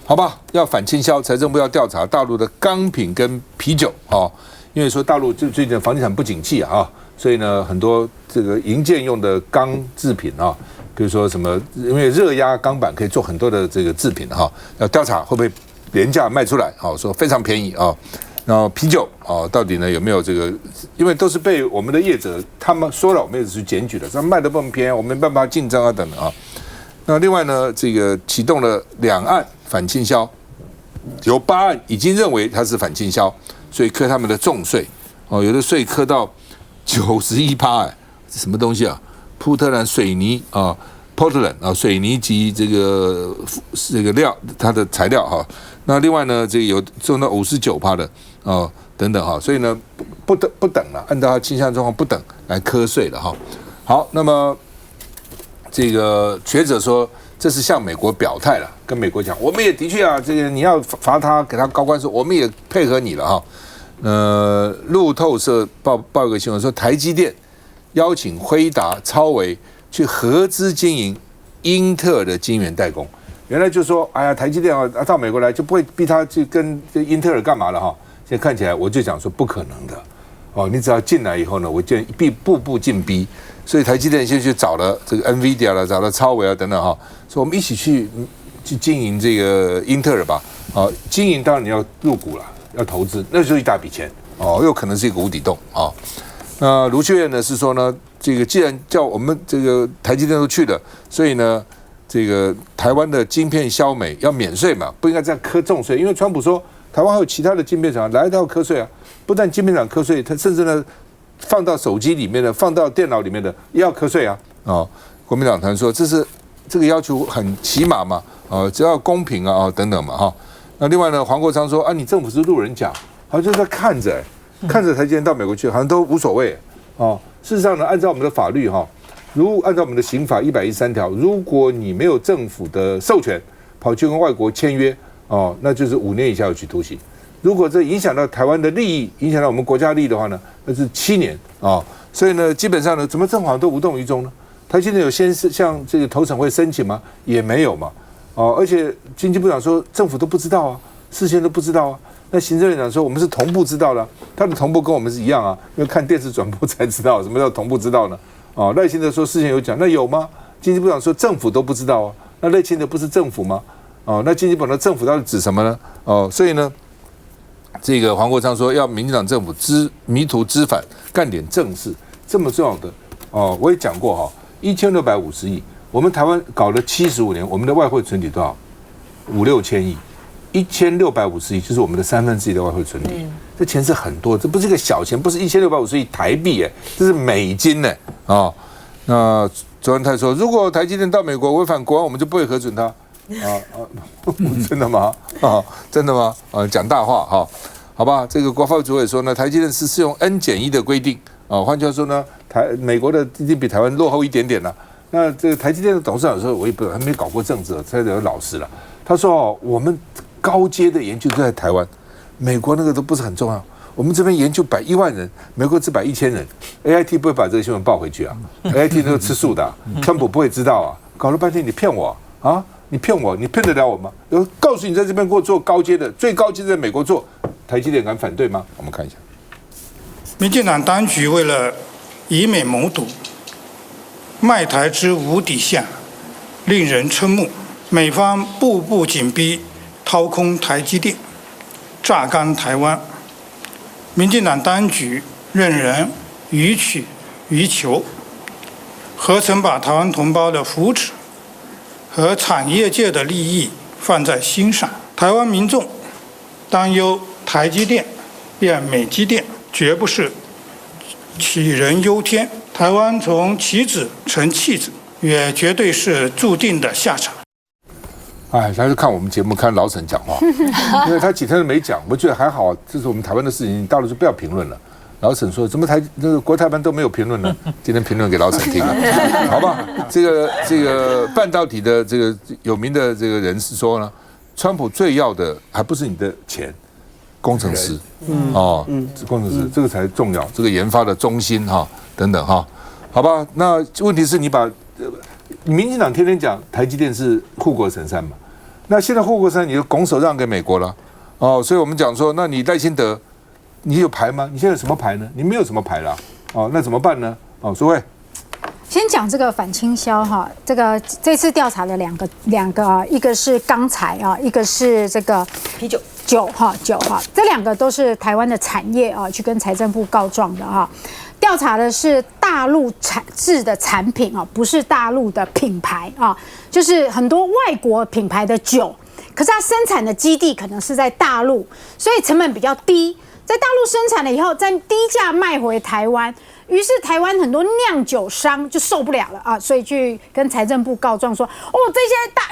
好吧，要反倾销，财政部要调查大陆的钢品跟啤酒啊，因为说大陆最近房地产不景气啊，所以呢，很多这个营建用的钢制品啊，比如说什么，因为热压钢板可以做很多的这个制品哈，要调查会不会廉价卖出来，好说非常便宜啊。然后啤酒啊，到底呢有没有这个？因为都是被我们的业者他们说了，我们也是去检举的，说卖的不便宜，我们没办法竞争啊等等啊。那另外呢，这个启动了2案反倾销，有8案已经认为它是反倾销，所以课他们的重税哦，有的税课到91%，哎，这什么东西啊？波特兰水泥啊 ，Portland 啊，水泥及这个料，它的材料哈。那另外呢，这个有中到59%的哦，等等哈，所以呢不等了，按照它倾向状况不等来课税了哈。好，那么这个学者说这是向美国表态了，跟美国讲，我们也的确啊，这个你要罚他给他高关税，我们也配合你了哈。路透社报一个新闻说，台积电邀请辉达、超微去合资经营英特尔的晶圆代工。原来就说，哎呀，台积电啊到美国来就不会逼他去跟英特尔干嘛了哈。现在看起来，我就讲说不可能的哦，你只要进来以后呢，我就步步进逼。所以台积电先去找了这个 NVIDIA 了，找了超微啊等等哈，说我们一起去经营这个英特尔吧。啊，经营当然你要入股了，要投资，那就是一大笔钱哦，又可能是一个无底洞啊。那卢秀燕呢是说呢，这个既然叫我们这个台积电都去了，所以呢。这个台湾的晶片销美要免税嘛，不应该这样课重税，因为川普说台湾还有其他的晶片厂来到课税啊，不但晶片厂课税，它甚至呢放到手机里面的、放到电脑里面的也要课税啊。哦，国民党团说这个要求很起码嘛，只要公平啊，等等嘛哈。那另外呢，黄国昌说啊，你政府是路人甲，好像在看着台积电到美国去，好像都无所谓哦。事实上呢，按照我们的法律哈。按照我们的刑法113条，如果你没有政府的授权，跑去跟外国签约哦，那就是5年以下有期徒刑。如果这影响到台湾的利益，影响到我们国家利益的话呢，那是7年啊。所以呢，基本上呢，怎么政府好像都无动于衷呢？台积电有先向这个投审会申请吗？也没有嘛。哦，而且经济部长说政府都不知道啊，事先都不知道啊。那行政院长说我们是同步知道的，他的同步跟我们是一样啊，因为看电视转播才知道。什么叫同步知道呢？哦，赖清德说事前有讲，那有吗？经济部长说政府都不知道啊，那赖清德不是政府吗？哦，那经济部长的政府到底指什么呢？哦，所以呢，这个黄国昌说要民进党政府迷途知返，干点正事，这么重要的哦，我也讲过哈，1650亿，我们台湾搞了75年，我们的外汇存底多少？5、6千亿，1650亿就是我们的1/3的外汇存底。这钱是很多，这不是一个小钱，不是1650亿台币哎，这是美金呢哦。那周文泰说，如果台积电到美国违反国安，我们就不会核准它真的吗？真的吗？讲大话哈，好吧。这个国发主委说呢，台积电是适用 N-1的规定啊，换句话说呢，美国的一定比台湾落后一点点了。那这个台积电的董事长说，我也不还没搞过政治，才有老实了。他说哦，我们高阶的研究都在台湾。美国那个都不是很重要，我们这边研究1万人，美国只1000人。AIT 不会把这个新闻报回去啊？AIT 那个吃素的，川普不会知道啊。搞了半天你骗我啊！你骗我，你骗得了我吗？我告诉你，在这边给我做高阶的，最高阶在美国做，台积电敢反对吗？我们看一下，民进党当局为了以美谋独，卖台之无底线，令人瞠目。美方步步紧逼，掏空台积电。榨干台湾，民进党当局任人予取予求，何曾把台湾同胞的福祉和产业界的利益放在心上？台湾民众担忧台积电变美积电，绝不是杞人忧天。台湾从棋子成弃子，也绝对是注定的下场。哎，他就看我们节目，看老沈讲话，因为他几天都没讲，我觉得还好，这是我们台湾的事情，你大陆就不要评论了。老沈说，怎么那个国台办都没有评论呢？今天评论给老沈听了，好吧？这个半导体的这个有名的这个人是说呢，川普最要的还不是你的钱，工程师，工程师这个才重要，这个研发的中心哈等等哈，好吧？那问题是你把民进党天天讲台积电是护国神山嘛？那现在护国神山你就拱手让给美国了，哦，所以我们讲说，那你赖清德，你有牌吗？你现在有什么牌呢？你没有什么牌了，哦，那怎么办呢？哦，所谓。先讲这个反倾销哈，这次调查的两个啊，一个是钢材啊，一个是这个啤酒酒哈，这两个都是台湾的产业啊，去跟财政部告状的哈。调查的是大陆制的产品啊，不是大陆的品牌啊，就是很多外国品牌的酒，可是它生产的基地可能是在大陆，所以成本比较低，在大陆生产了以后，再低价卖回台湾。于是台湾很多酿酒商就受不了了啊，所以去跟财政部告状说，哦，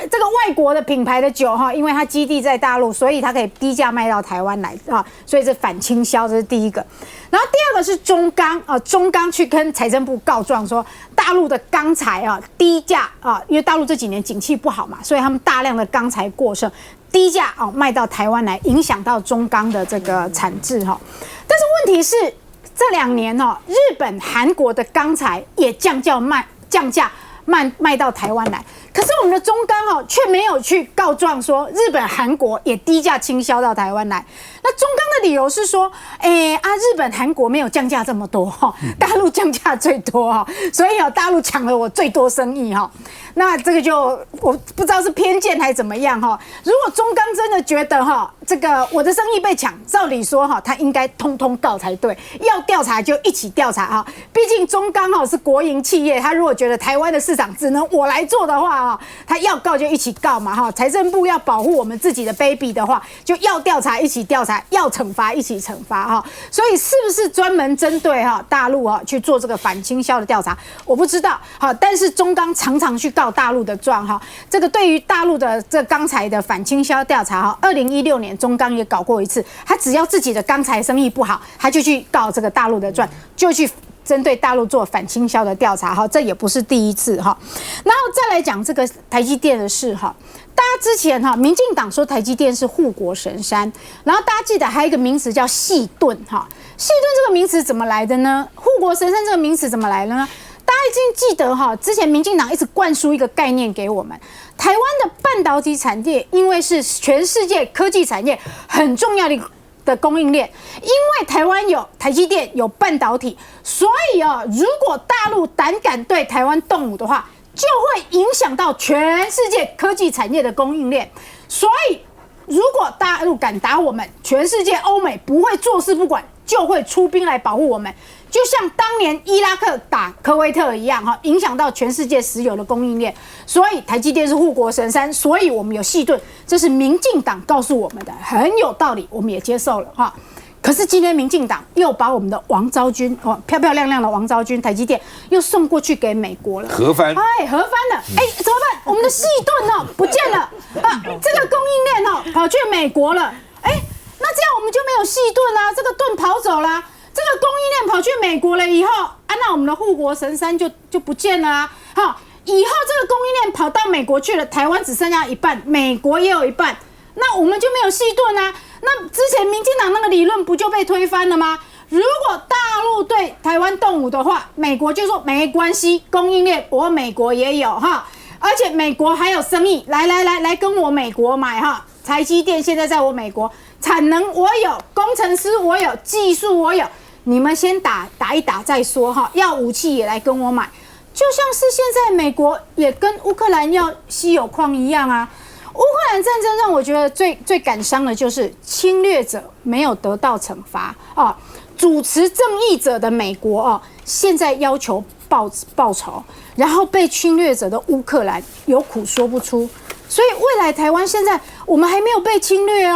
这个外国的品牌的酒哈，因为它基地在大陆，所以它可以低价卖到台湾来啊，所以这反倾销，这是第一个。然后第二个是中钢啊，中钢去跟财政部告状说，大陆的钢材啊低价啊，因为大陆这几年景气不好嘛，所以他们大量的钢材过剩，低价啊卖到台湾来，影响到中钢的这个产质哈。但是问题是，这2年哦，日本、韩国的钢材也降价卖到台湾来，可是我们的中钢哦却没有去告状说日本、韩国也低价倾销到台湾来。那中钢的理由是说，日本、韩国没有降价这么多哈，大陆降价最多哈，所以大陆抢了我最多生意哈。那这个就我不知道是偏见还是怎么样哈。如果中钢真的觉得哈，这个我的生意被抢，照理说哈，他应该通通告才对，要调查就一起调查哈。毕竟中钢哈是国营企业，他如果觉得台湾的市场只能我来做的话哈，他要告就一起告嘛哈。财政部要保护我们自己的 baby 的话，就要调查一起调查，要惩罚一起惩罚哈。所以是不是专门针对哈大陆哈去做这个反倾销的调查，我不知道哈。但是中钢常常去告大陆的状哈，这个对于大陆的这钢材的反倾销调查哈，2016年中钢也搞过一次，他只要自己的钢材生意不好，他就去告这个大陆的状，就去针对大陆做反倾销的调查哈，这也不是第一次哈。然后再来讲这个台积电的事哈，大家之前哈，民进党说台积电是护国神山，然后大家记得还有一个名词叫细盾哈，细盾这个名词怎么来的呢？护国神山这个名词怎么来的呢？大家已经记得哈，之前民进党一直灌输一个概念给我们，台湾的半导体产业因为是全世界科技产业很重要的供应链，因为台湾有台积电有半导体，所以如果大陆胆敢对台湾动武的话，就会影响到全世界科技产业的供应链。所以如果大陆敢打我们，全世界欧美不会坐视不管，就会出兵来保护我们，就像当年伊拉克打科威特一样哈，影响到全世界石油的供应链。所以台积电是护国神山，所以我们有细盾，这是民进党告诉我们的，很有道理，我们也接受了哈。可是今天民进党又把我们的王昭君漂漂亮亮的王昭君台积电又送过去给美国了，核翻，核翻了，怎么办？我们的细盾不见了啊，这个供应链跑去美国了，那这样我们就没有细盾啦，这个盾跑走啦，这个供应链跑去美国了以后那我们的护国神山就不见了啊，以后这个供应链跑到美国去了，台湾只剩下一半，美国也有一半，那我们就没有细盾啊。那之前民进党那个理论不就被推翻了吗？如果大陆对台湾动武的话，美国就说没关系，供应链我美国也有哈，而且美国还有生意，来跟我美国买哈，台积电现在在我美国，产能我有，工程师我有，技术我有，你们先打一打再说哈，要武器也来跟我买，就像是现在美国也跟乌克兰要稀有矿一样啊。乌克兰战争让我觉得最感伤的就是侵略者没有得到惩罚主持正义者的美国现在要求报仇，然后被侵略者的乌克兰有苦说不出，所以未来台湾现在我们还没有被侵略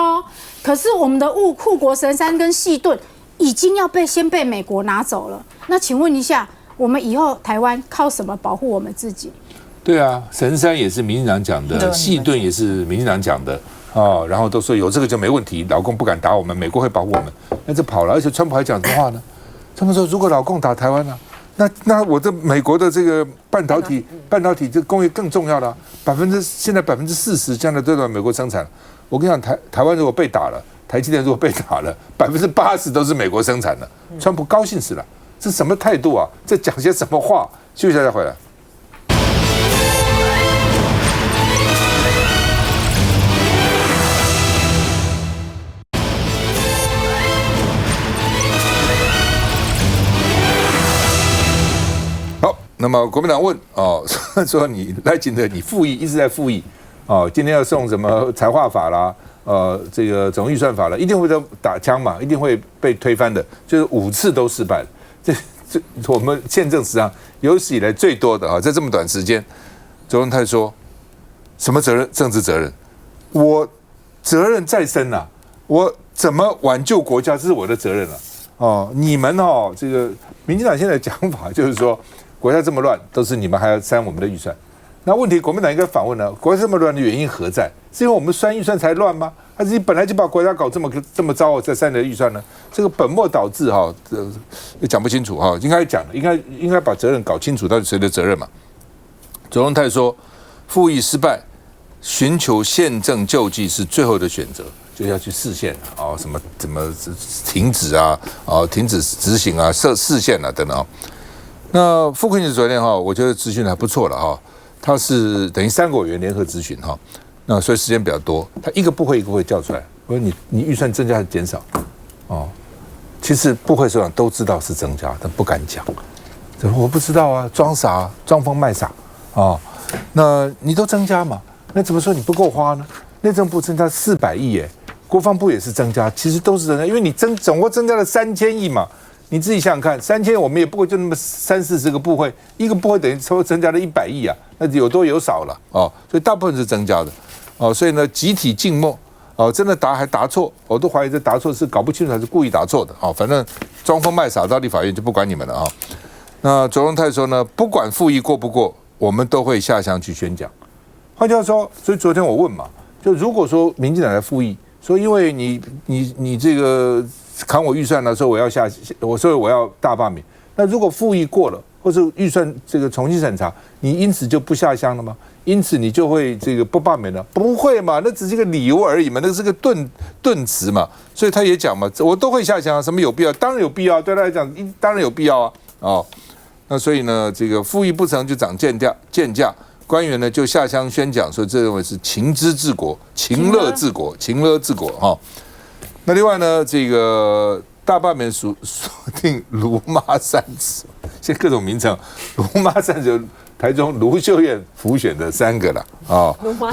可是我们的护国神山跟细盾已经要先被美国拿走了。那请问一下，我们以后台湾靠什么保护我们自己？对啊，神山也是民进党讲的，细盾也是民进党讲的然后都说有这个就没问题，老共不敢打我们，美国会保护我们，那这跑了，而且川普还讲什么话呢？川普说，如果老共打台湾呢，那我这美国的这个半导体这个工业更重要了，现在40%将来都在美国生产。我跟你讲，台湾如果被打了，台积电如果被打了，80%都是美国生产的，川普高兴死了，这什么态度啊？这讲些什么话？休息一下再回来。那么国民党问说你赖清德你复议一直在复议今天要送什么财划法啦，这个总预算法了，一定会都打枪嘛，一定会被推翻的，就是5次都失败了。这我们宪政史上有史以来最多的在这么短时间，卓荣泰说什么责任？政治责任？我责任在身啊，我怎么挽救国家，这是我的责任了。你们这个民进党现在的讲法就是说，国家这么乱，都是你们还要删我们的预算。那问题，国民党应该反问了：国家这么乱的原因何在？是因为我们删预算才乱吗？还是你本来就把国家搞这么糟，再删的预算呢？这个本末倒置讲不清楚应该讲的，应该把责任搞清楚，到底谁的责任嘛？卓荣泰说，复议失败，寻求宪政救济是最后的选择，就要去释宪什么怎么停止停止执行释宪等等那傅昆萁昨天我觉得咨询还不错了他是等于3个委员联合咨询那所以时间比较多，他一个部会叫出来，我说你预算增加还是减少其实部会首长都知道是增加，但不敢讲，我不知道装傻装疯卖傻那你都增加嘛，那怎么说你不够花呢？内政部增加400亿耶，国防部也是增加，其实都是增加，因为你总共增加了3000亿嘛。你自己想想看，3000亿我们也不过就那么30-40个部会，一个部会等于差不多增加了100亿那有多有少了所以大部分是增加的所以呢集体静默真的还答错，我都怀疑这答错是搞不清楚还是故意答错的反正装疯卖傻到立法院就不管你们了那卓荣泰说呢，不管复议过不过，我们都会下乡去宣讲。换句话说，所以昨天我问嘛，就如果说民进党来复议，说因为你这个砍我预算了，说我要大罢免。那如果复议过了，或是预算这个重新审查，你因此就不下乡了吗？因此你就会这个不罢免了？不会嘛，那只是一个理由而已嘛，那是个顿词嘛。所以他也讲嘛，我都会下乡，什么有必要？当然有必要，对他来讲当然有必要那所以呢，这个复议不成就涨贱价，官员呢就下乡宣讲，所以这认为是情之治国、情乐治国、情乐治国那另外呢，这个大罢免锁定卢妈3子，现在各种名称，卢妈3子，台中卢秀燕辅选的3个了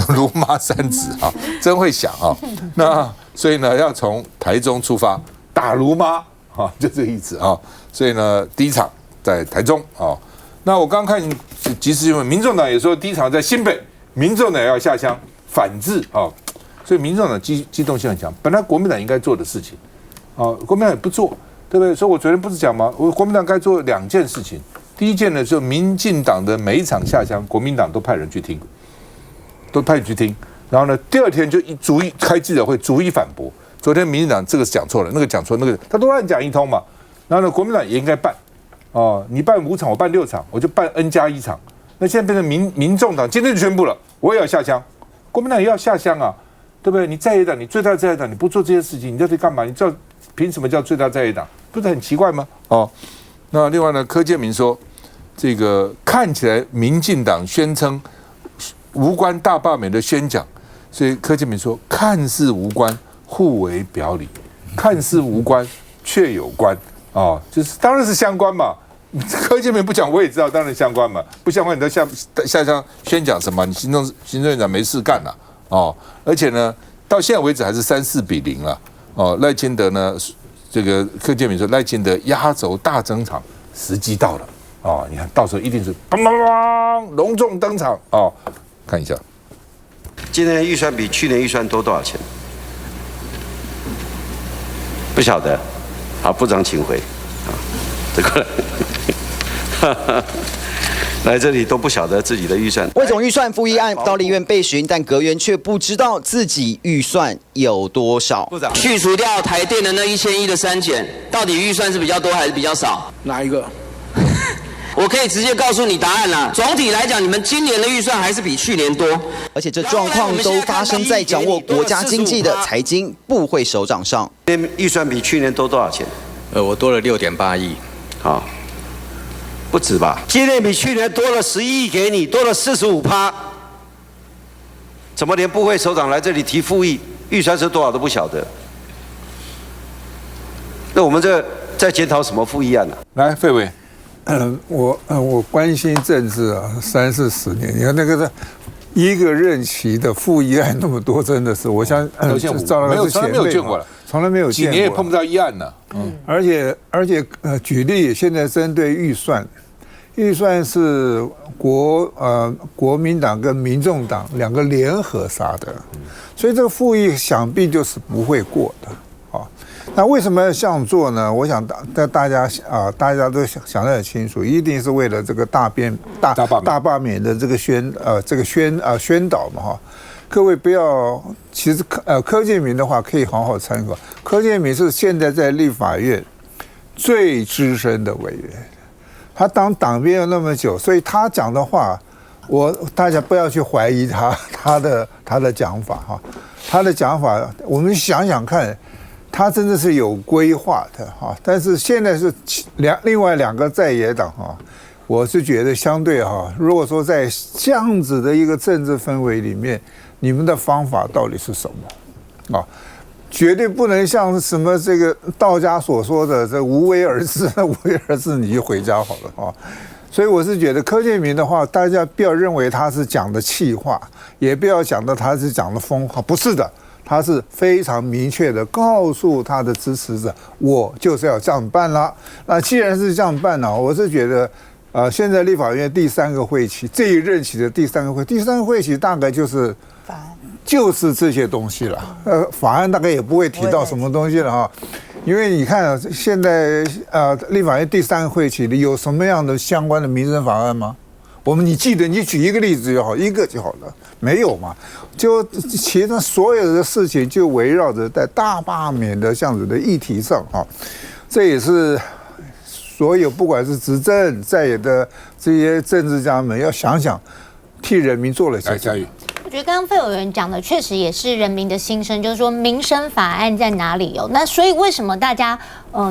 卢妈3子真会想那所以呢，要从台中出发打卢妈就这个意思所以呢，第一场在台中那我刚看即时新闻，民众党也说第一场在新北，民众党要下乡反制所以民众党机动性很强，本来国民党应该做的事情国民党也不做，对不对？所以我昨天不是讲吗？国民党该做2件事情。第一件呢，就民进党的每一场下乡，国民党都派人去听，然后呢，第2天就逐一开记者会，逐一反驳。昨天民进党这个讲错了，那个讲错，那个他都乱讲一通嘛。然后呢，国民党也应该办你办5场，我办6场，我就办 N+1场。那现在变成民众党今天就宣布了，我也要下乡，国民党也要下乡对不对？你在野党，你最大在野党，你不做这些事情，你到底干嘛？你知道凭什么叫最大在野党？不是很奇怪吗？那另外呢，柯建铭说，这个看起来民进党宣称无关大罢免的宣讲，所以柯建铭说，看似无关，互为表里；看似无关，却有关就是当然是相关嘛。柯建铭不讲，我也知道，当然相关嘛。不相关，你到下乡宣讲什么？你行政院长没事干了而且呢，到现在为止还是3-4-0了赖清德呢，这个柯建铭说赖清德压轴大登场，时机到了你看到时候一定是砰砰砰隆重登场看一下，今年预算比去年预算多多少钱？不晓得，好，部长请回这个来这里都不晓得自己的预算。魏总预算复议案到立院备询，但阁员却不知道自己预算有多少。部长，去除掉台电的那1000亿的删减，到底预算是比较多还是比较少？哪一个？我可以直接告诉你答案啦。总体来讲，你们今年的预算还是比去年多，而且这状况都发生在掌握国家经济的财经部会首长上。预算比去年多多少钱？我多了6.8亿。好。不止吧？今年比去年多了11亿给你，多了45%。怎么连部会首长来这里提复议，预算是多少都不晓得？那我们这在检讨什么复议案呢？来，费委，我关心政治啊，30-40年，你看那个是一个任期的复议案那么多，真的是，我想赵老师从来没有见过了，从来没有见过，几年也碰不到一案呢。而且举例，现在针对预算是国民党跟民众党两个联合杀的，所以这个复议想必就是不会过的。那为什么要这样做呢？我想大家都想得很清楚，一定是为了这个大罢免的这个宣导嘛哈。各位不要，其实柯建铭的话可以好好参考。柯建铭是现在在立法院最资深的委员，他当党鞭了那么久，所以他讲的话，大家不要去怀疑他的讲法哈。他的讲法，我们想想看。他真的是有规划的哈，但是现在是另外两个在野党哈，我是觉得相对哈，如果说在这样子的一个政治氛围里面，你们的方法到底是什么啊？绝对不能像什么这个道家所说的这无为而治，无为而治你就回家好了啊。所以我是觉得柯建铭的话，大家不要认为他是讲的气话，也不要讲的他是讲的疯话，不是的。他是非常明确的告诉他的支持者，我就是要这样办啦。那既然是这样办呢，我是觉得，现在立法院第3个会期，这一任期的第3个会期大概就是这些东西了。法案大概也不会提到什么东西了哈，因为你看现在立法院第3个会期里有什么样的相关的民生法案吗？你记得，你举一个例子就好，一个就好了，没有嘛？就其他所有的事情就围绕着在大罢免的这样子的议题上哈，这也是所有不管是执政在野的这些政治家们要想想，替人民做了些什么。我觉得刚刚费委员讲的确实也是人民的心声，就是说民生法案在哪里哦？那所以为什么大家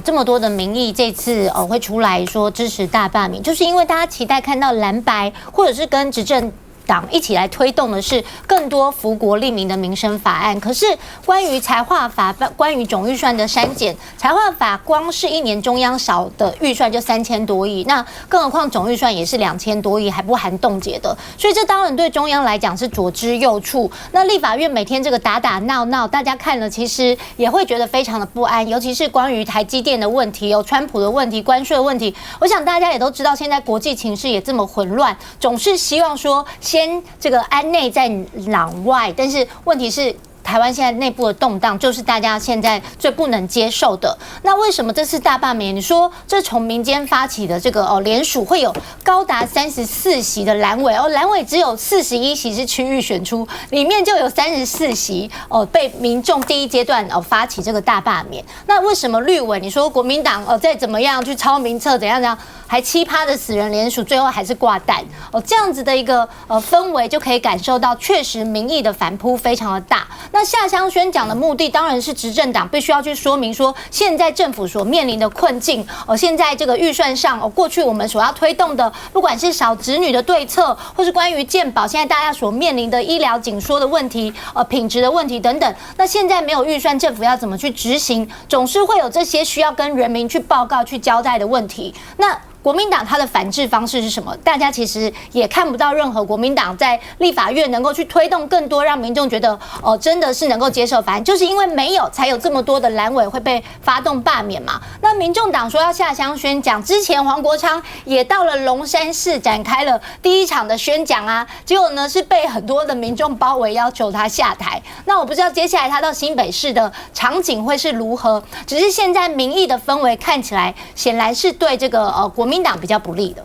这么多的民意这次会出来说支持大罢免，就是因为大家期待看到蓝白或者是跟执政党一起来推动的是更多福国利民的民生法案。可是关于财化法、关于总预算的删减，财化法光是1年中央少的预算就3000多亿，那更何况总预算也是2000多亿，还不含冻结的，所以这当然对中央来讲是左支右绌。那立法院每天这个打打闹闹，大家看了其实也会觉得非常的不安，尤其是关于台积电的问题、有川普的问题、关税的问题。我想大家也都知道，现在国际情势也这么混乱，总是希望说先这个安内在攘外，但是问题是台湾现在内部的动荡，就是大家现在最不能接受的。那为什么这次大罢免？你说这从民间发起的这个联署，会有高达34席的蓝委蓝委只有41席是区域选出，里面就有34席被民众第一阶段发起这个大罢免。那为什么绿委？你说国民党再怎么样去抄名册，怎样怎样？还7%的死人联署，最后还是挂蛋这样子的一个氛围，就可以感受到确实民意的反扑非常的大。那下乡宣讲的目的当然是执政党必须要去说明说，现在政府所面临的困境现在这个预算上过去我们所要推动的，不管是少子女的对策，或是关于健保现在大家所面临的医疗紧缩的问题、品质的问题等等。那现在没有预算，政府要怎么去执行？总是会有这些需要跟人民去报告、去交代的问题。那国民党它的反制方式是什么？大家其实也看不到任何国民党在立法院能够去推动更多让民众觉得真的是能够接受法案，就是因为没有才有这么多的蓝委会被发动罢免嘛。那民众党说要下乡宣讲，之前黄国昌也到了龙山寺展开了第一场的宣讲啊，结果呢是被很多的民众包围，要求他下台。那我不知道接下来他到新北市的场景会是如何，只是现在民意的氛围看起来显然是对这个国民党比较不利的。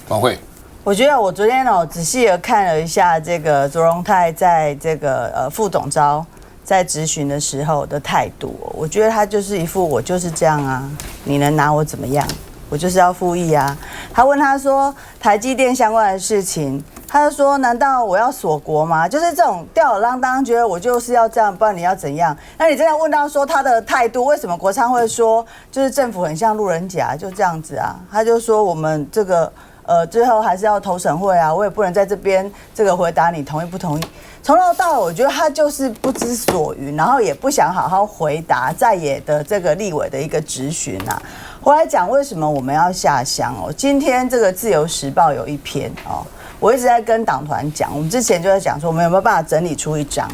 王慧，我觉得我昨天仔细的看了一下这个卓荣泰在这个副总召在质询的时候的态度，我觉得他就是一副我就是这样啊，你能拿我怎么样？我就是要复议啊。他问他说台积电相关的事情，他就说难道我要锁国吗？就是这种吊儿郎当，觉得我就是要这样，不然你要怎样？那你真的问到说他的态度，为什么国昌会说就是政府很像路人甲，就这样子啊？他就说我们这个最后还是要投审会啊，我也不能在这边这个回答你同意不同意。从头到尾，我觉得他就是不知所云，然后也不想好好回答在野的这个立委的一个质询啊。我来讲为什么我们要下乡哦。今天这个《自由时报》有一篇哦，我一直在跟党团讲，我们之前就在讲说，我们有没有办法整理出一张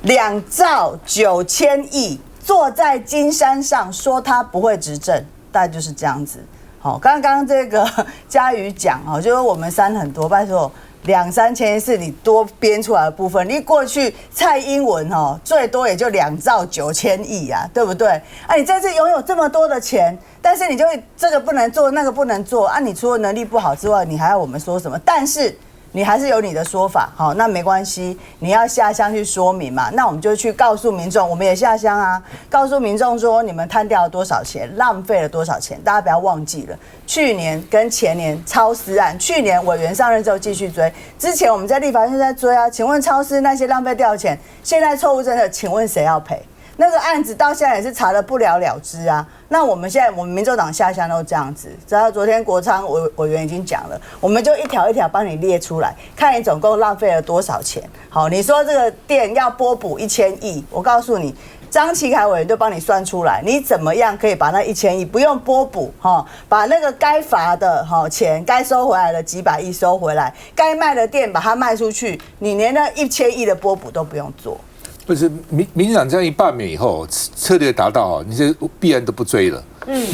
2兆9千亿坐在金山上说他不会执政，大概就是这样子。好，刚刚这个嘉瑜讲哦，就是我们删很多，拜托。2、3千亿是你多编出来的部分，你过去蔡英文哦，最多也就2兆9千亿啊，对不对？啊，你这次拥有这么多的钱，但是你就这个不能做，那个不能做啊，你除了能力不好之外，你还要我们说什么？但是你还是有你的说法，好，那没关系，你要下乡去说明嘛，那我们就去告诉民众，我们也下乡啊，告诉民众说你们贪掉了多少钱，浪费了多少钱，大家不要忘记了，去年跟前年超私案，去年委员上任之后继续追，之前我们在立法院在追啊，请问超私那些浪费掉的钱，现在错误真的，请问谁要赔？那个案子到现在也是查得不了了之啊。那我们现在我们民众党下乡都这样子，只要昨天国昌委员已经讲了，我们就一条一条帮你列出来，看你总共浪费了多少钱。好，你说这个店要拨补1000亿，我告诉你，张启凯委员都帮你算出来，你怎么样可以把那1000亿不用拨补哈，把那个该罚的钱该收回来的几百亿收回来，该卖的店把它卖出去，你连那1000亿的拨补都不用做。不是民进党这样一罢免以后，策略达到你这弊案都不追了。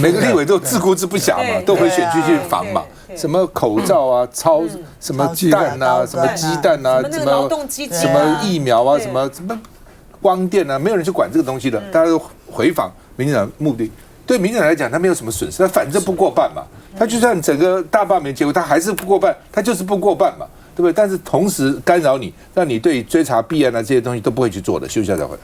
每个立委都自顾自不暇嘛，都回选区去防嘛。什么口罩啊、什么蛋啊、什么鸡蛋啊、什么疫苗啊、什么光电啊，没有人去管这个东西的，大家都回防民进党目的。对民进党来讲，他没有什么损失，他反正不过半嘛。他就算整个大罢免结果，他还是不过半，他就是不过半嘛。对不对？但是同时干扰你，让你对追查弊案啊这些东西都不会去做的。休息一下再回来。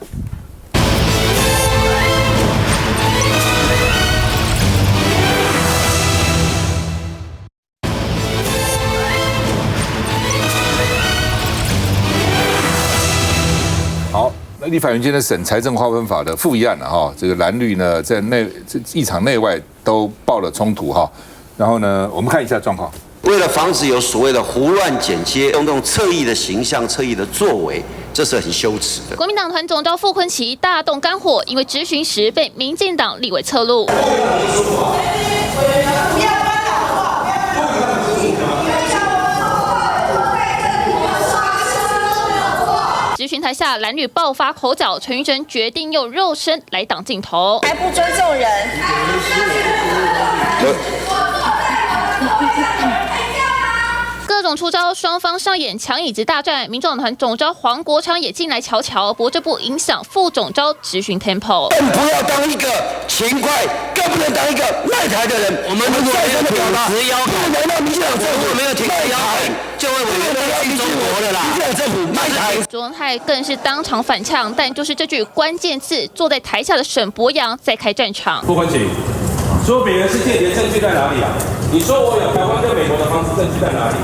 好，那立法院今天审财政划分法的复议案了哈，这个蓝绿呢在议场内外都爆了冲突哈。然后呢，我们看一下状况。为了防止有所谓的胡乱剪接，用这种侧翼的形象、侧翼的作为，这是很羞耻的。国民党团总召傅崐萁大动肝火，因为质询时被民进党立委侧录。质询台下，蓝绿爆发口角，陈玉珍决定用肉身来挡镜头，还不尊重人。各种出招，双方上演抢椅子大战。民众党团总召黄国昌也进来瞧瞧，不过这不影响副总召质询 tempo。不要当一个勤快，更不能当一个卖台的人。我们如果没有挺直腰杆，难道民进党政府没有挺直腰杆，就会委员要进中国了啦？民进党政府卖台。卓荣泰更是当场反呛，但就是这句关键字，坐在台下的沈伯洋在开战场。傅崐萁说别人是间谍，证据在哪里啊？你说我有台湾跟美国的房子，证据在哪里？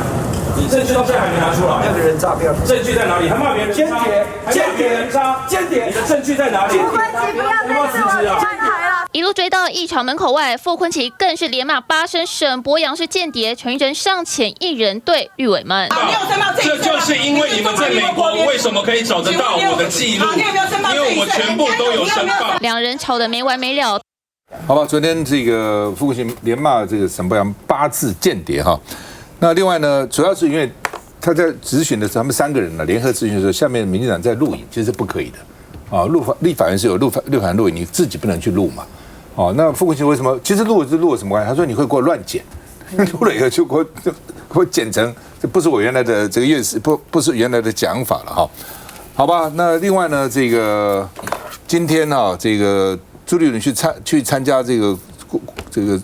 你证据到现在还没拿出来，那个人诈骗，证据在哪里？还骂别人间谍，间谍人渣，间谍，你的证据在哪里？傅崐萁不要辞职啊！一路追到议场门口外，傅崐萁更是连骂8声沈伯洋是间谍，陈玉珍上前一人对绿委们。这就是因为你们在美国为什么可以找得到我的记录？因为我们全部都有申报。两人吵得没完没了。好吧，昨天这个傅崐萁连骂这个沈伯洋8次间谍哈。那另外呢，主要是因为他在质询的时候，他们3个人呢联合质询的时候，下面民进党在录影，其实是不可以的啊。立法院是有立法院录影，你自己不能去录嘛。哦，那傅崐萁为什么？其实录了什么关系？他说你会给我乱剪，录了以后就给我剪成这不是我原来的这个院士，不是原来的讲法了哈。好吧，那另外呢，这个今天啊，这个朱立伦去参加这个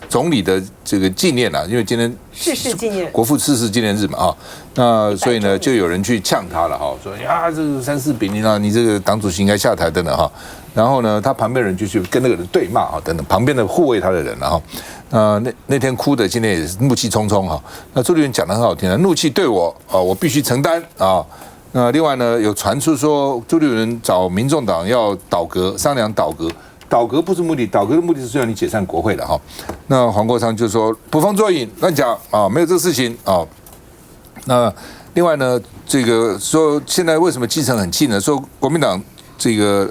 总理的这个纪念啊，因为今天逝世纪念国父逝世纪念日嘛啊，那所以呢就有人去呛他了哈，说呀这个3-4比0啊，你这个党主席应该下台等等哈，然后呢他旁边人就去跟那个人对骂啊等等，旁边的护卫他的人了哈，那天哭的今天也是怒气冲冲哈，那朱立伦讲得很好听啊，怒气对我啊我必须承担啊。那另外呢有传出说朱立伦找民众党要倒阁，商量倒阁。倒阁不是目的，倒阁的目的是让你解散国会的哈。那黄国昌就说捕风捉影，乱讲啊，没有这个事情啊。那另外呢，这个说现在为什么基层很气呢？说国民党这个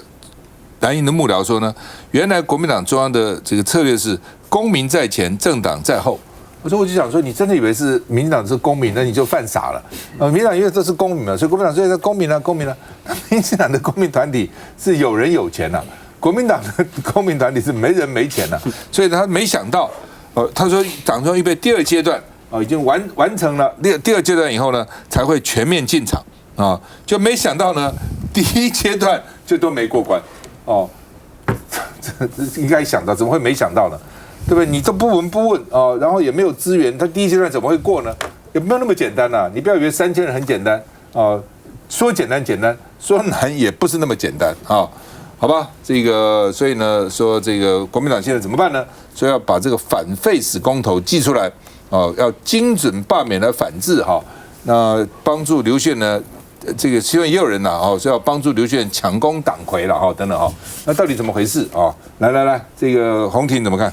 蓝营的幕僚说呢，原来国民党中央的这个策略是公民在前，政党在后。我就想说，你真的以为是民进党是公民，那你就犯傻了。民进党因为这是公民嘛，所以国民党所以公民啊，公民啊。民进党的公民团体是有人有钱呐、国民党的公民团体是没人没钱呐、所以他没想到，他说党中央预备第2阶段已经完成了第2阶段以后呢，才会全面进场啊，就没想到呢，第1阶段就都没过关哦，这应该想到，怎么会没想到呢？对不对？你都不闻不问哦，然后也没有资源，他第1阶段怎么会过呢？也没有那么简单呐、你不要以为3000人很简单哦，说简单简单，说难也不是那么简单啊。好吧，这个所以呢，说这个国民党现在怎么办呢？所以要把这个反废死公投寄出来哦，要精准罢免来反制哈。那帮助刘宪呢，这个希望也有人所以要帮助刘宪抢攻党魁了哈，等等哈。那到底怎么回事啊？来，这个洪庭怎么看？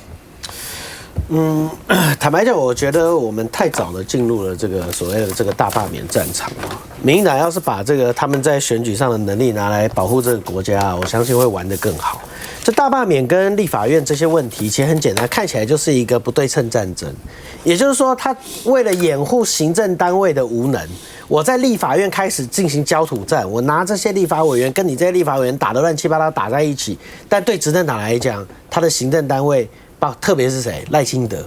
坦白讲，我觉得我们太早的进入了这个所谓的这个大罢免战场。民进党要是把这个他们在选举上的能力拿来保护这个国家，我相信会玩得更好。这大罢免跟立法院这些问题，其实很简单，看起来就是一个不对称战争。也就是说，他为了掩护行政单位的无能，我在立法院开始进行焦土战，我拿这些立法委员跟你这些立法委员打得乱七八糟打在一起。但对执政党来讲，他的行政单位，特别是谁，赖清德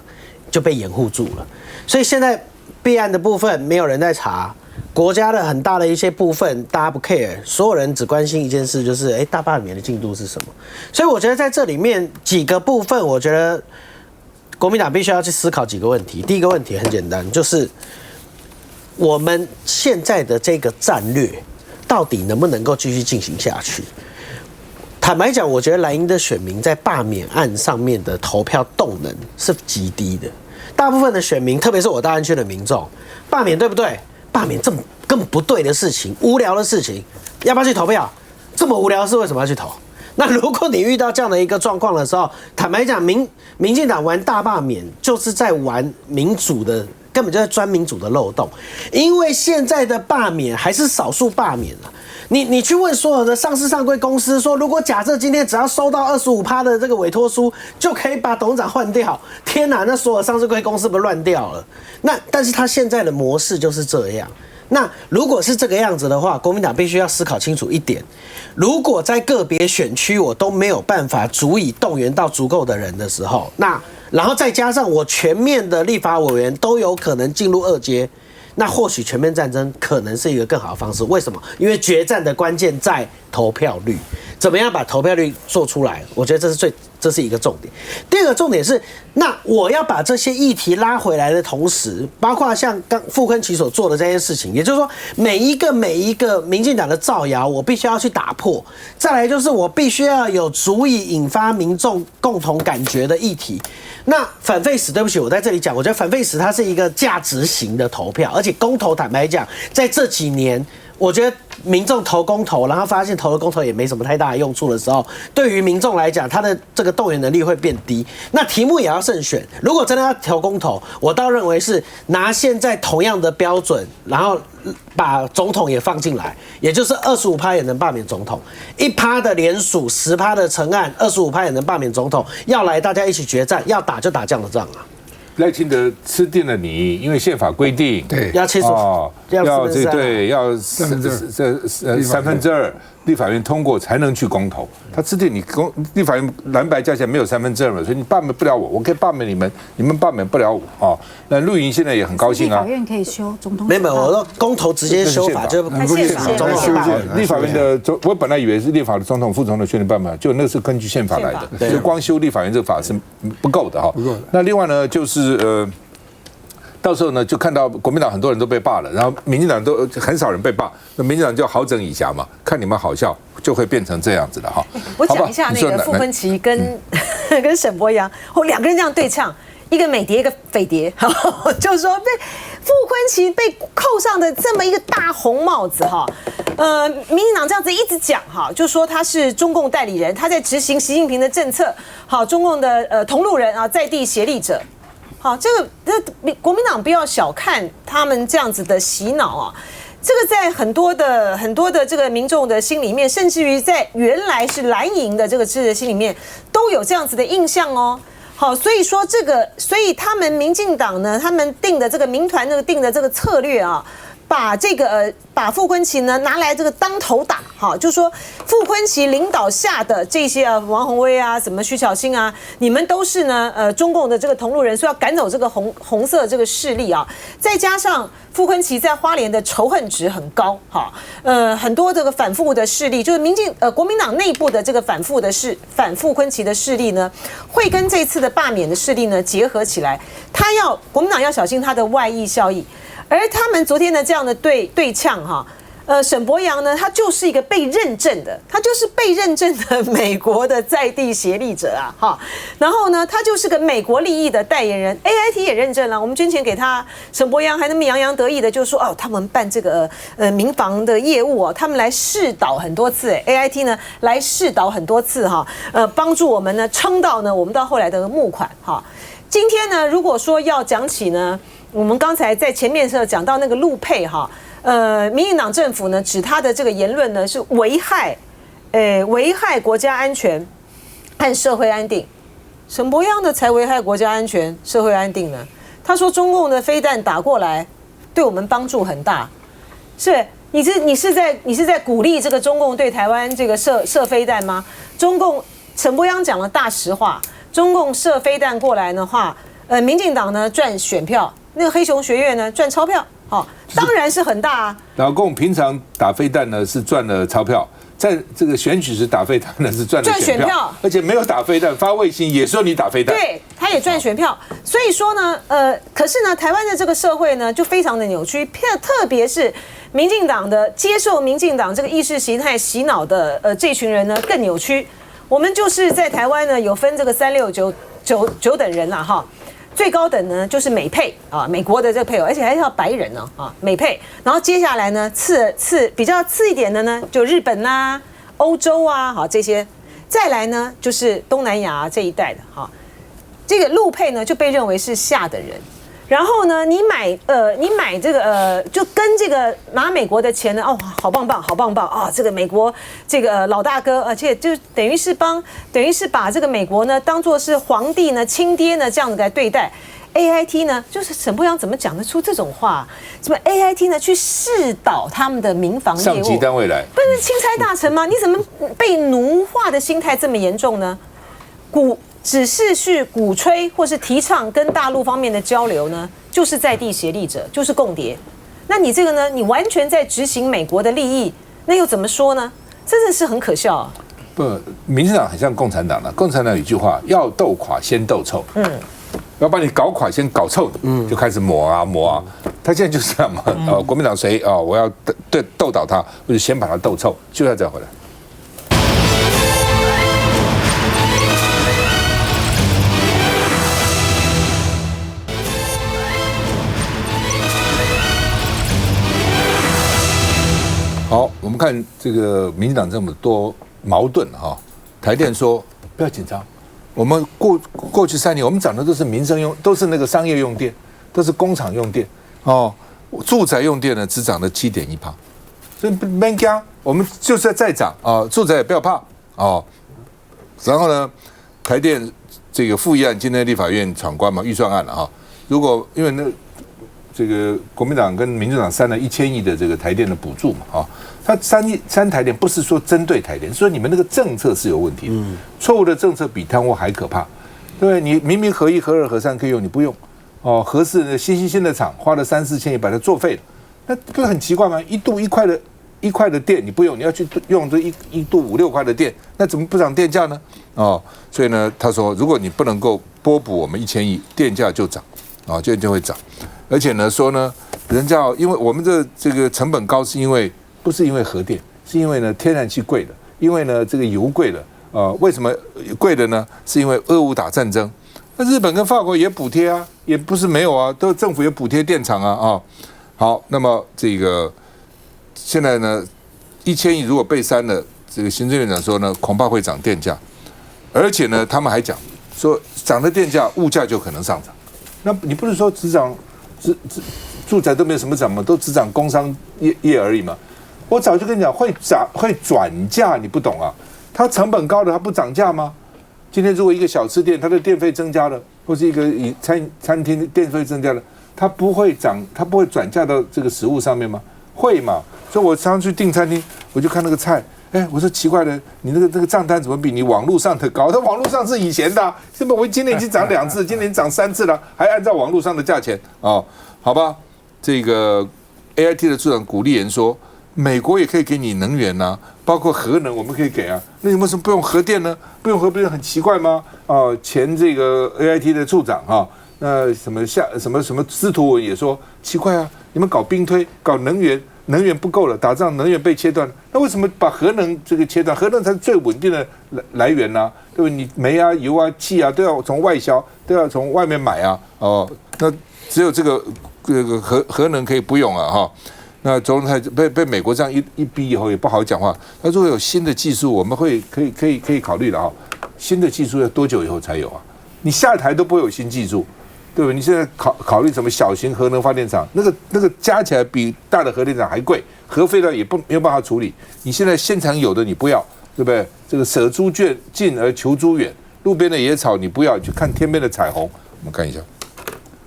就被掩护住了。所以现在弊案的部分没有人在查，国家的很大的一些部分大家不 care， 所有人只关心一件事，就是大罢免的进度是什么。所以我觉得在这里面几个部分，我觉得国民党必须要去思考几个问题。第一个问题很简单，就是我们现在的这个战略到底能不能够继续进行下去？坦白讲，我觉得蓝营的选民在罢免案上面的投票动能是极低的。大部分的选民，特别是我大安区的民众，罢免对不对？罢免这么根本不对的事情、无聊的事情，要不要去投票？这么无聊的事为什么要去投？那如果你遇到这样的一个状况的时候，坦白讲，民进党玩大罢免就是在玩民主的，根本就在钻民主的漏洞。因为现在的罢免还是少数罢免了。你去问所有的上市上柜公司说，如果假设今天只要收到25%的这个委托书，就可以把董事长换掉，天哪，那所有上市柜公司不乱掉了？但是他现在的模式就是这样。那如果是这个样子的话，国民党必须要思考清楚一点：如果在个别选区我都没有办法足以动员到足够的人的时候，然后再加上我全面的立法委员都有可能进入2阶。那或许全面战争可能是一个更好的方式。为什么？因为决战的关键在投票率，怎么样把投票率做出来？我觉得这是一个重点。第二个重点是，那我要把这些议题拉回来的同时，包括像刚傅昆萁所做的这件事情，也就是说，每一个民进党的造谣，我必须要去打破。再来就是我必须要有足以引发民众共同感觉的议题。那反废死，对不起，我在这里讲，我觉得反废死它是一个价值型的投票，而且公投坦白讲，在这几年，我觉得民众投公投，然后发现投了公投也没什么太大的用处的时候，对于民众来讲，他的这个动员能力会变低。那题目也要慎选，如果真的要投公投，我倒认为是拿现在同样的标准，然后把总统也放进来，也就是25%也能罢免总统，1%的联署，10%的成案，25%也能罢免总统。要来大家一起决战，要打就打这样的仗啊！赖清德吃定了你，因为宪法规定，对，要7哦，要2/3，立法院通过才能去公投。他吃定你立法院蓝白加起来没有2/3嘛，所以你罢免不了我，我可以罢免你们，你们罢免不了我啊。那陆营现在也很高兴啊。立法院可以修总统，没有，我说公投直接修法，就宪法总统罢免。立法院的我本来以为是立法的总统、副总统确定办法，就那是根据宪法来的，就光修立法院这个法是不够的哈。那另外呢，就是到时候呢，就看到国民党很多人都被罢了，然后民进党都很少人被罢，那民进党就好整以暇嘛，看你们好笑，就会变成这样子了哈。我讲一下那个傅昆萁跟沈伯洋，两个人这样对唱，一个美谍一个匪谍，就是说被傅昆萁被扣上的这么一个大红帽子哈。民进党这样子一直讲哈，就说他是中共代理人，他在执行习近平的政策，好，中共的同路人啊，在地协力者。好，这国民党不要小看他们这样子的洗脑啊，这个在很多的这个民众的心里面，甚至于在原来是蓝营的这个支持心里面，都有这样子的印象哦。好，所以说所以他们民进党呢，他们定的这个民团定的这个策略啊。把傅昆萁呢拿来这个当头打，好，就说傅昆萁领导下的这些王宏威啊，什么徐巧芯啊，你们都是呢中共的这个同路人，所以要赶走这个红色这个势力啊。再加上傅昆萁在花莲的仇恨值很高，哈，很多这个反复的势力，就是国民党内部的这个反傅昆萁的势力呢，会跟这次的罢免的势力呢结合起来，国民党要小心他的外溢效益。而他们昨天的这样的对呛哈，沈伯洋呢，他就是一个被认证的，他就是被认证的美国的在地协力者啊，哈，然后呢，他就是个美国利益的代言人 ，AIT 也认证了，我们捐钱给他，沈伯洋还那么洋洋得意的就说哦，他们办这个民防的业务哦，他们来试导很多次 ，AIT 呢来试导很多次哈，帮助我们呢撑到呢我们到后来的募款哈。今天呢，如果说要讲起呢。我们刚才在前面的时候讲到那个陆配哈，民进党政府呢指他的这个言论呢是危害国家安全和社会安定，沈伯洋的才危害国家安全、社会安定呢。他说中共的飞弹打过来，对我们帮助很大，是你是在鼓励这个中共对台湾这个射飞弹吗？沈伯洋讲了大实话，中共射飞弹过来的话，民进党呢赚选票。那个黑熊学院呢赚钞票，当然是很大啊。老共平常打飞弹呢是赚了钞票，在这个选举时打飞弹呢是赚了选票，而且没有打飞弹发卫星也说你打飞弹，对，他也赚选票。所以说呢，可是呢，台湾的这个社会呢就非常的扭曲，特别是民进党的接受民进党这个意识形态洗脑的这群人呢更扭曲。我们就是在台湾呢有分这个369等人啦哈。最高等呢就是美配啊，美国的这个配偶，而且还是要白人呢啊，美配。然后接下来呢，比较次一点的呢，就日本啦、欧洲啊，好这些。再来呢，就是东南亚这一带的哈。这个陆配呢就被认为是下的人。然后呢，你买这个就跟这个拿美国的钱呢，哦，好棒棒啊！这个美国这个老大哥，而且就等于是把这个美国呢当作是皇帝呢、亲爹呢这样子来对待。AIT 呢，就是沈伯洋怎么讲得出这种话？什么 AIT 呢去试导他们的民防业务？上级单位来，不是钦差大臣吗？你怎么被奴化的心态这么严重呢？只是去鼓吹或是提倡跟大陆方面的交流呢，就是在地协力者，就是共谍。那你这个呢，你完全在执行美国的利益，那又怎么说呢？真的是很可笑啊！不，民进党很像共产党的，共产党有一句话：要斗垮先斗臭。要把你搞垮先搞臭的，就开始磨啊。他现在就是这样嘛。国民党谁啊？我要斗倒他，我就先把他斗臭，就要再回来。好，我们看这个民进党这么多矛盾哈。台电说不要紧张，我们过去3年我们涨的都是民生用，都是那个商业用电，都是工厂用电哦。住宅用电呢只涨了7.1%，所以没惊，我们就是再涨啊，住宅也不要怕哦。然后呢，台电这个复议案今天立法院闯关嘛，预算案了哈。如果因为这个国民党跟民进党删了1000亿的这个台电的补助嘛，啊，他删台电不是说针对台电，是说你们那个政策是有问题的，错误的政策比贪污还可怕，对不对？你明明核1、核2、核3可以用，你不用，哦，核4的新的厂花了3、4千亿把它作废了，那不是很奇怪吗？1度1块的电你不用，你要去用这1度5、6块的电，那怎么不涨电价呢？哦，所以呢，他说如果你不能够拨补我们1000亿，电价就涨，啊，就会涨。而且呢，说呢，人家因为我们这个成本高，是因为不是因为核电，是因为呢天然气贵了，因为呢这个油贵了，为什么贵的呢？是因为俄乌打战争，那日本跟法国也补贴啊，也不是没有啊，都政府也补贴电厂啊。好，那么这个现在呢，1000亿如果被删了，这个行政院长说呢，恐怕会涨电价，而且呢，他们还讲说涨了电价，物价就可能上涨。那你不是说只涨？住宅都没有什么涨嘛，都只涨工商业而已嘛。我早就跟你讲，会转价，你不懂啊？它成本高的，它不涨价吗？今天如果一个小吃店它的电费增加了，或是一个餐厅的电费增加了，它不会转嫁到这个食物上面吗？会嘛？所以我常常去订餐厅，我就看那个菜，我说奇怪了，你那个账单怎么比你网络上的高？它网络上是以前的，是不？我今年已经涨2次，今年涨3次了，还按照网络上的价钱哦，好吧？这个 AIT 的处长古立言说，美国也可以给你能源啊，包括核能，我们可以给啊。那你为什么不用核电呢？不用核不是很奇怪吗？前这个 AIT 的处长啊，那什么司徒文也说奇怪啊，你们搞兵推，搞能源不够了，打仗能源被切断，那为什么把核能这个切断？核能才是最稳定的来源啊，对不对？你煤啊、油啊、气啊都要从外销，都要从外面买啊。那只有这个核能可以不用啊哈。那总统被美国这样一逼以后也不好讲话。他如果有新的技术，我们可以考虑了哈。新的技术要多久以后才有啊？你下台都不会有新技术，对不对？你现在考虑什么小型核能发电厂，那个加起来比大的核电厂还贵，核废料也没有办法处理。你现在现场有的你不要，对不对？这个舍猪近而求猪远，路边的野草你不要，你去看天边的彩虹。我们看一下。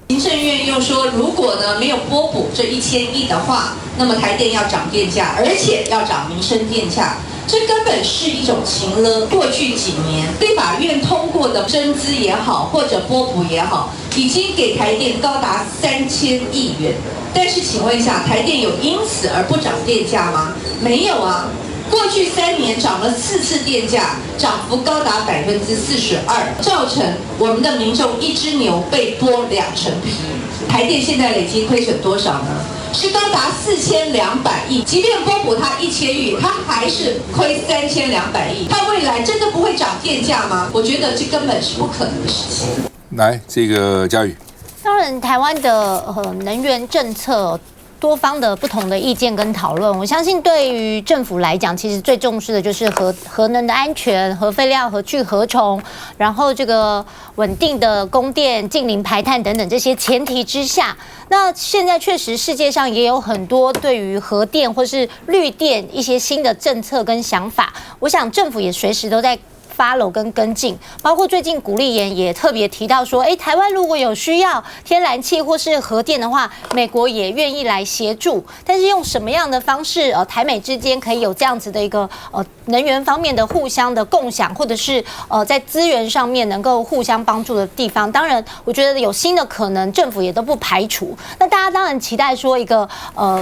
行政院又说，如果呢没有拨补这1000亿的话，那么台电要涨电价，而且要涨民生电价，这根本是一种情勒。过去几年立法院通过的增资也好，或者拨补也好，已经给台电高达3000亿元。但是请问一下，台电有因此而不涨电价吗？没有啊。过去3年涨了4次电价，涨幅高达42%，造成我们的民众一只牛被剥2层皮。台电现在累计亏损多少呢？是高达4200亿。即便拨补它1000亿，它还是亏3200亿。它未来真的不会涨电价吗？我觉得这根本是不可能的事情。来，这个嘉宇，当然，台湾的能源政策。多方的不同的意见跟讨论，我相信对于政府来讲，其实最重视的就是核能的安全、核废料、核去核虫，然后这个稳定的供电、净零排碳等等这些前提之下，那现在确实世界上也有很多对于核电或是绿电一些新的政策跟想法，我想政府也随时都在follow 跟进，包括最近古立言也特别提到说，台湾如果有需要天然气或是核电的话，美国也愿意来协助，但是用什么样的方式，台美之间可以有这样子的一个能源方面的互相的共享，或者是在资源上面能够互相帮助的地方，当然我觉得有新的可能，政府也都不排除。那大家当然期待说一个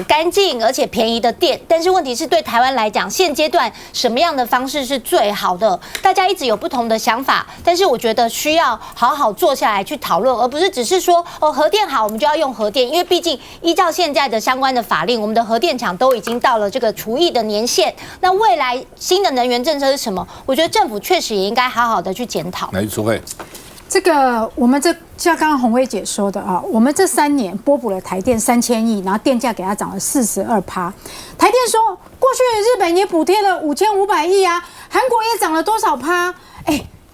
干净而且便宜的电，但是问题是对台湾来讲，现阶段什么样的方式是最好的？大家一直有不同的想法，但是我觉得需要好好坐下来去讨论，而不是只是说核电好，我们就要用核电，因为毕竟依照现在的相关的法令，我们的核电厂都已经到了这个除役的年限。那未来新的能源政策是什么？我觉得政府确实也应该好好的去检讨。来，楚慧，这个我们像刚刚洪薇姐说的啊，我们这3年拨补了台电3000亿，然后电价给它涨了42%。台电说，过去日本也补贴了5500亿啊，韩国也涨了多少%？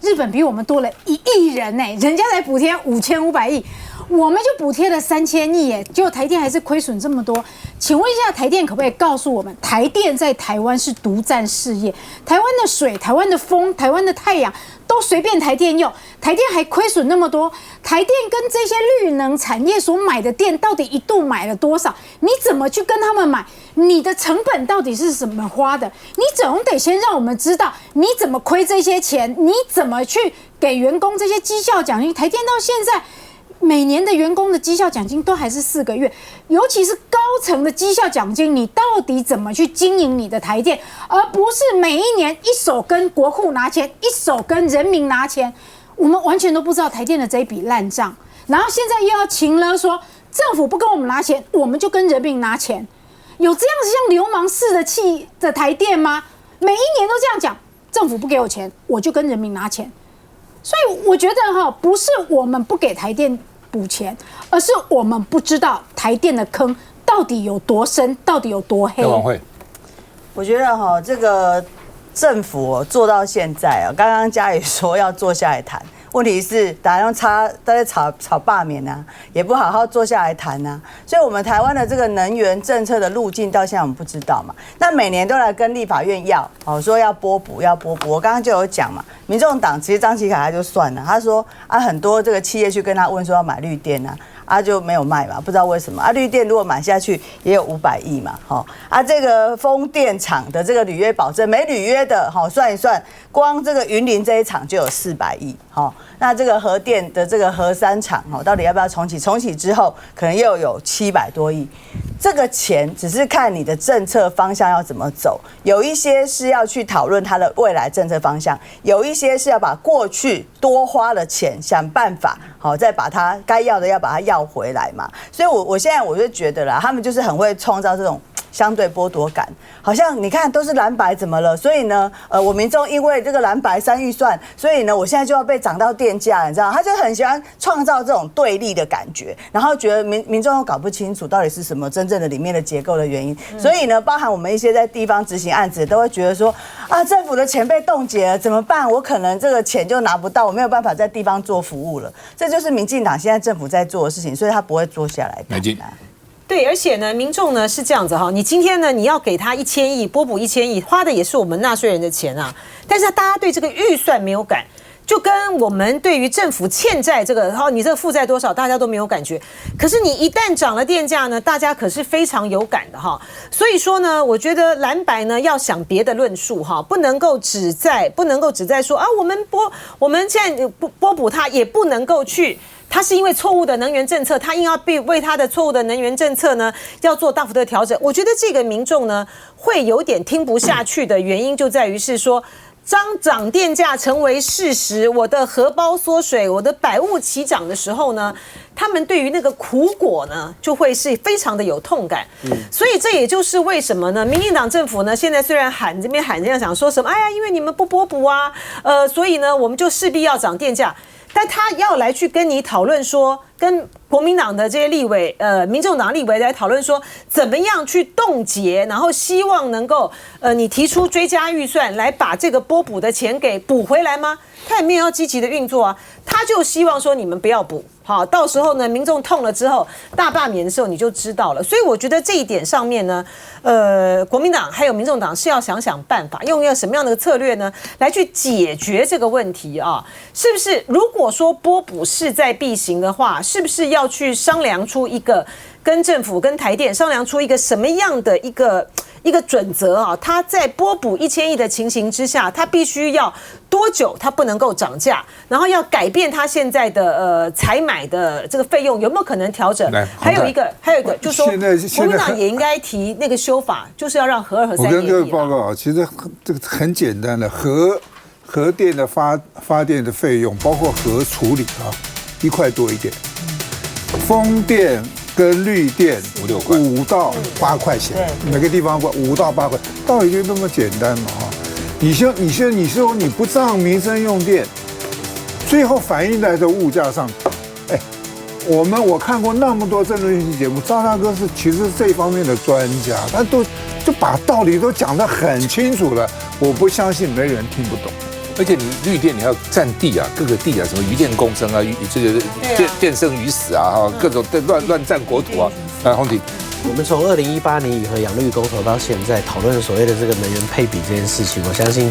日本比我们多了1亿人人家才补贴5500亿。我们就补贴了3000亿结果台电还是亏损这么多。请问一下，台电可不可以告诉我们，台电在台湾是独占事业？台湾的水、台湾的风、台湾的太阳都随便台电用，台电还亏损那么多。台电跟这些绿能产业所买的电，到底一度买了多少？你怎么去跟他们买？你的成本到底是怎么花的？你总得先让我们知道你怎么亏这些钱，你怎么去给员工这些绩效奖金？台电到现在每年的员工的绩效奖金都还是4个月，尤其是高层的绩效奖金，你到底怎么去经营你的台电，而不是每一年一手跟国库拿钱，一手跟人民拿钱，我们完全都不知道台电的这一笔烂账。然后现在又要情勒说政府不跟我们拿钱，我们就跟人民拿钱，有这样子像流氓似的台电吗？每一年都这样讲，政府不给我钱，我就跟人民拿钱。所以我觉得不是我们不给台电补钱，而是我们不知道台电的坑到底有多深，到底有多黑。王慧，我觉得这个政府做到现在刚刚嘉宇说要坐下来谈，问题是大家都在吵罢免啊，也不好好坐下来谈啊。所以，我们台湾的这个能源政策的路径到现在我们不知道嘛。那每年都来跟立法院要，说要拨补。我刚刚就有讲嘛，民众党其实张启凯他就算了，他说很多这个企业去跟他问说要买绿电就没有卖嘛，不知道为什么绿电如果买下去也有500亿嘛，这个风电场的这个履约保证没履约的，算一算，光这个云林这一场就有400亿，那这个核电的这个核3厂到底要不要重启？重启之后可能又有700多亿，这个钱只是看你的政策方向要怎么走，有一些是要去讨论它的未来政策方向，有一些是要把过去多花的钱想办法再把它该要的要把它要回来嘛。所以我现在我就觉得啦，他们就是很会创造这种相对剥夺感，好像你看都是蓝白怎么了？所以呢，我民众因为这个蓝白3预算，所以呢，我现在就要被涨到电价，你知道？他就很喜欢创造这种对立的感觉，然后觉得民众又搞不清楚到底是什么真正的里面的结构的原因。所以呢，包含我们一些在地方执行案子，都会觉得说政府的钱被冻结了，怎么办？我可能这个钱就拿不到，我没有办法在地方做服务了。这就是民进党现在政府在做的事情，所以他不会坐下来谈。对，而且呢，民众呢是这样子哈，你今天呢你要给他1000亿，拨补1000亿，花的也是我们纳税人的钱啊，但是大家对这个预算没有感，就跟我们对于政府欠债这个，然后你这个负债多少，大家都没有感觉。可是你一旦涨了电价呢，大家可是非常有感的哈。所以说呢，我觉得蓝白呢要想别的论述哈，不能够只在说我们现在拨补它，也不能够去。他是因为错误的能源政策，他硬要为他的错误的能源政策呢，要做大幅的调整。我觉得这个民众呢，会有点听不下去的原因就在于是说，当涨电价成为事实，我的荷包缩水，我的百物齐涨的时候呢，他们对于那个苦果呢，就会是非常的有痛感。所以这也就是为什么呢，民进党政府呢，现在虽然这样讲说什么，因为你们不拨补啊，所以呢，我们就势必要涨电价。但他要来去跟你讨论说，跟国民党的这些立委、民众党立委来讨论说，怎么样去冻结，然后希望能够你提出追加预算来把这个拨补的钱给补回来吗？他也没有要积极的运作啊，他就希望说你们不要补，好，到时候呢民众痛了之后大罢免的时候你就知道了。所以我觉得这一点上面呢，国民党还有民众党是要想想办法，用一个什么样的策略呢，来去解决这个问题啊？是不是？如果说拨补势在必行的话，是不是要去商量出一个跟政府跟台电商量出一个什么样的一个准则啊？他在拨补1000亿的情形之下，他必须要多久他不能够涨价，然后要改变他现在的采买的这个费用有没有可能调整？还有一个就是说，国民党也应该提那个修法，就是要让核2、核3年。我跟各位报告啊，其实这个很简单的，核电的发电的费用，包括核处理1块多一点，风电跟绿电5、6块，5到8块钱，每个地方5到8块，道理就那么简单嘛你说你不涨民生用电，最后反映在这物价上。我看过那么多政治讯息节目，赵大哥其实是这方面的专家，他就把道理都讲得很清楚了，我不相信没人听不懂。而且你绿电你要占地啊，各个地啊，什么渔电共生啊，这个电生鱼死啊，各种乱占国土啊。洪庭，我们从2018年以和养绿公投到现在讨论所谓的这个能源配比这件事情，我相信